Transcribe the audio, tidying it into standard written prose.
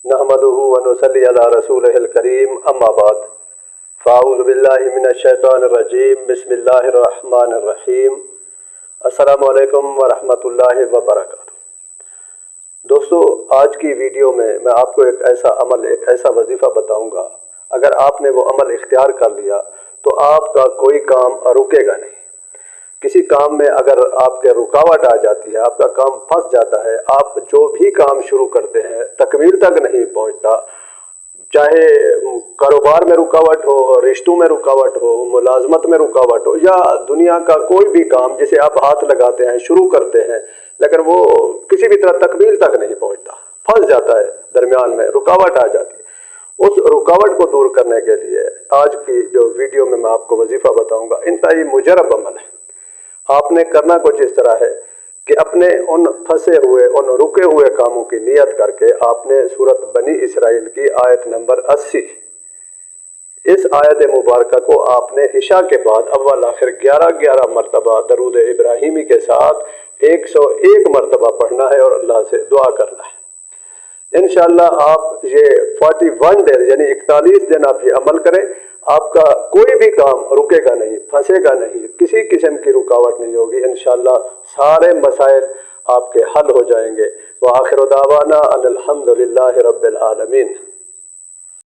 नहमदुहु व नुसल्ली अला रसूलिहिल करीम अम्मा बाद फ़ाऊज़ु बिल्लाहि मिनश शैतानिर रजीम बिस्मिल्लाहिर रहमानिर रहीम अस्सलामु अलैकुम व रहमतुल्लाहि व बरकातुहू। दोस्तों, आज की वीडियो में मैं आपको एक ऐसा वजीफ़ा बताऊंगा। अगर आपने वो अमल इख्तियार कर लिया तो आपका कोई काम रुकेगा नहीं। किसी काम में अगर आपके रुकावट आ जाती है, आपका काम फंस जाता है, आप जो भी काम शुरू करते हैं तकमील तक नहीं पहुंचता, चाहे कारोबार में रुकावट हो, रिश्तों में रुकावट हो, मुलाजमत में रुकावट हो, या दुनिया का कोई भी काम जिसे आप हाथ लगाते हैं, शुरू करते हैं, लेकिन वो किसी भी तरह तकमील तक नहीं पहुंचता, फंस जाता है, दरमियान में रुकावट आ जाती है। उस रुकावट को दूर करने के लिए आज की जो वीडियो में मैं आपको वजीफ़ा बताऊंगा, इंतहाई मुजरब अमल है। आपने करना कुछ इस तरह है कि अपने उन फंसे हुए, उन रुके हुए कामों की नियत करके आपने सूरत बनी इसराइल की आयत नंबर 80, इस आयत मुबारक को आपने इशा के बाद अव्वल आखिर 11 मरतबा दरूद इब्राहिमी के साथ 101 मरतबा पढ़ना है और अल्लाह से दुआ करना है। इंशाअल्लाह आप ये 41 डेज यानी 41 दिन आप ये अमल करें, आपका कोई भी काम रुकेगा नहीं, फंसेगा नहीं, किसी किस्म की रुकावट नहीं होगी। इंशाअल्लाह सारे मसाइल आपके हल हो जाएंगे। व आखिर दावाना अनिल हम्दुलिल्लाहि रब्बिल आलमीन।